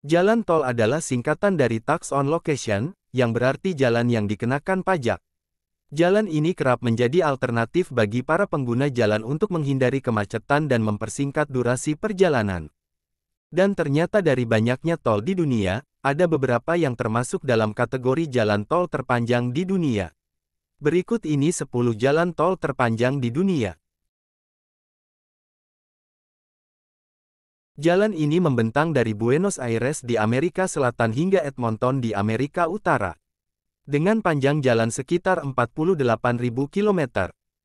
Jalan tol adalah singkatan dari Tax on Location, yang berarti jalan yang dikenakan pajak. Jalan ini kerap menjadi alternatif bagi para pengguna jalan untuk menghindari kemacetan dan mempersingkat durasi perjalanan. Dan ternyata dari banyaknya tol di dunia, ada beberapa yang termasuk dalam kategori jalan tol terpanjang di dunia. Berikut ini 10 jalan tol terpanjang di dunia. Jalan ini membentang dari Buenos Aires di Amerika Selatan hingga Edmonton di Amerika Utara. Dengan panjang jalan sekitar 48.000 km.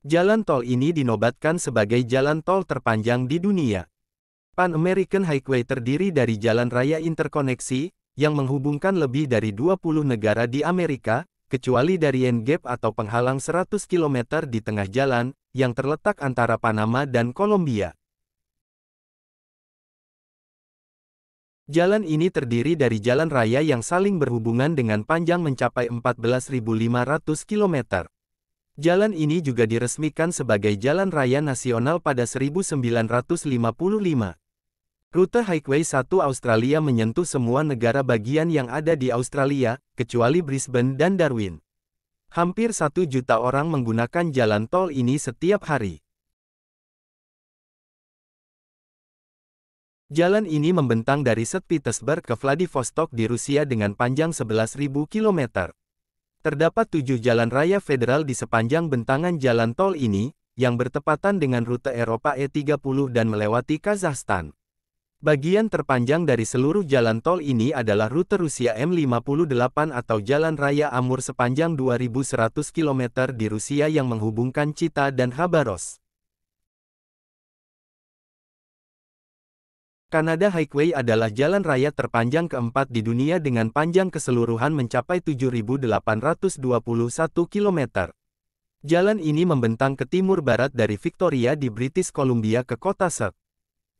Jalan tol ini dinobatkan sebagai jalan tol terpanjang di dunia. Pan American Highway terdiri dari jalan raya interkoneksi, yang menghubungkan lebih dari 20 negara di Amerika, kecuali Darien Gap atau penghalang 100 km di tengah jalan, yang terletak antara Panama dan Kolombia. Jalan ini terdiri dari jalan raya yang saling berhubungan dengan panjang mencapai 14.500 km. Jalan ini juga diresmikan sebagai jalan raya nasional pada 1955. Rute Highway 1 Australia menyentuh semua negara bagian yang ada di Australia, kecuali Brisbane dan Darwin. Hampir 1 juta orang menggunakan jalan tol ini setiap hari. Jalan ini membentang dari St. Petersburg ke Vladivostok di Rusia dengan panjang 11.000 km. Terdapat 7 jalan raya federal di sepanjang bentangan jalan tol ini, yang bertepatan dengan rute Eropa E30 dan melewati Kazakhstan. Bagian terpanjang dari seluruh jalan tol ini adalah rute Rusia M58 atau Jalan Raya Amur sepanjang 2.100 km di Rusia yang menghubungkan Chita dan Khabarovsk. Canada Highway adalah jalan raya terpanjang keempat di dunia dengan panjang keseluruhan mencapai 7.821 km. Jalan ini membentang ke timur barat dari Victoria di British Columbia ke kota St.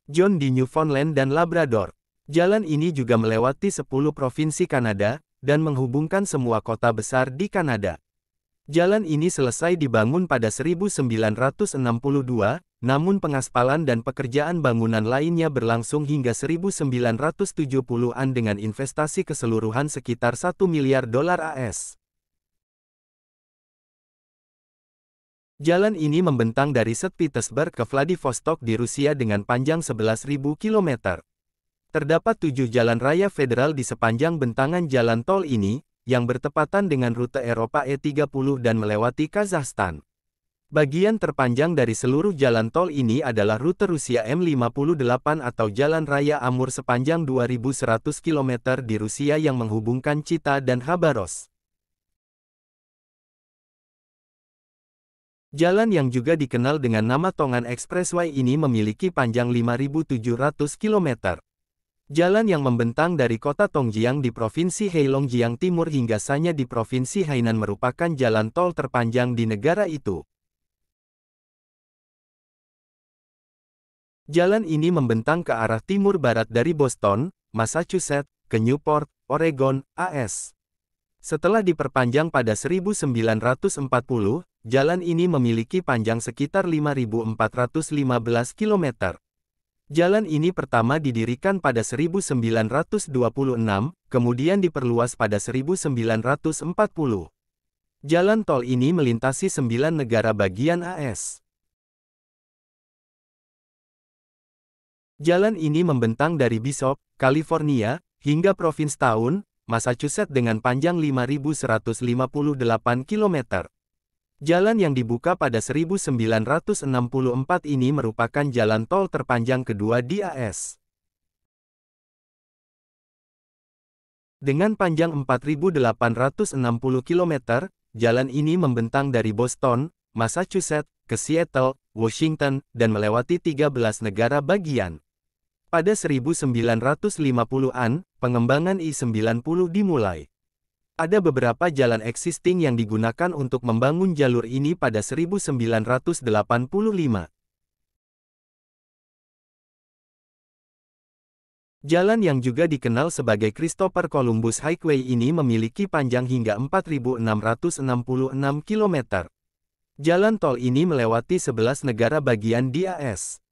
John di Newfoundland dan Labrador. Jalan ini juga melewati 10 provinsi Kanada, dan menghubungkan semua kota besar di Kanada. Jalan ini selesai dibangun pada 1962, namun pengaspalan dan pekerjaan bangunan lainnya berlangsung hingga 1970-an dengan investasi keseluruhan sekitar $1 miliar AS. Jalan ini membentang dari St. Petersburg ke Vladivostok di Rusia dengan panjang 11.000 km. Terdapat 7 jalan raya federal di sepanjang bentangan jalan tol ini, yang bertepatan dengan rute Eropa E30 dan melewati Kazakhstan. Bagian terpanjang dari seluruh jalan tol ini adalah rute Rusia M58 atau Jalan Raya Amur sepanjang 2.100 km di Rusia yang menghubungkan Chita dan Khabarovsk. Jalan yang juga dikenal dengan nama Tongan Expressway ini memiliki panjang 5.700 km. Jalan yang membentang dari kota Tongjiang di Provinsi Heilongjiang Timur hingga Sanya di Provinsi Hainan merupakan jalan tol terpanjang di negara itu. Jalan ini membentang ke arah timur barat dari Boston, Massachusetts, ke Newport, Oregon, AS. Setelah diperpanjang pada 1940, jalan ini memiliki panjang sekitar 5.415 km. Jalan ini pertama didirikan pada 1926, kemudian diperluas pada 1940. Jalan tol ini melintasi 9 negara bagian AS. Jalan ini membentang dari Bishop, California, hingga Provincetown, Massachusetts dengan panjang 5.158 km. Jalan yang dibuka pada 1964 ini merupakan jalan tol terpanjang kedua di AS. Dengan panjang 4.860 km, jalan ini membentang dari Boston, Massachusetts, ke Seattle, Washington, dan melewati 13 negara bagian. Pada 1950-an, pengembangan I-90 dimulai. Ada beberapa jalan existing yang digunakan untuk membangun jalur ini pada 1985. Jalan yang juga dikenal sebagai Christopher Columbus Highway ini memiliki panjang hingga 4.666 km. Jalan tol ini melewati 11 negara bagian di AS.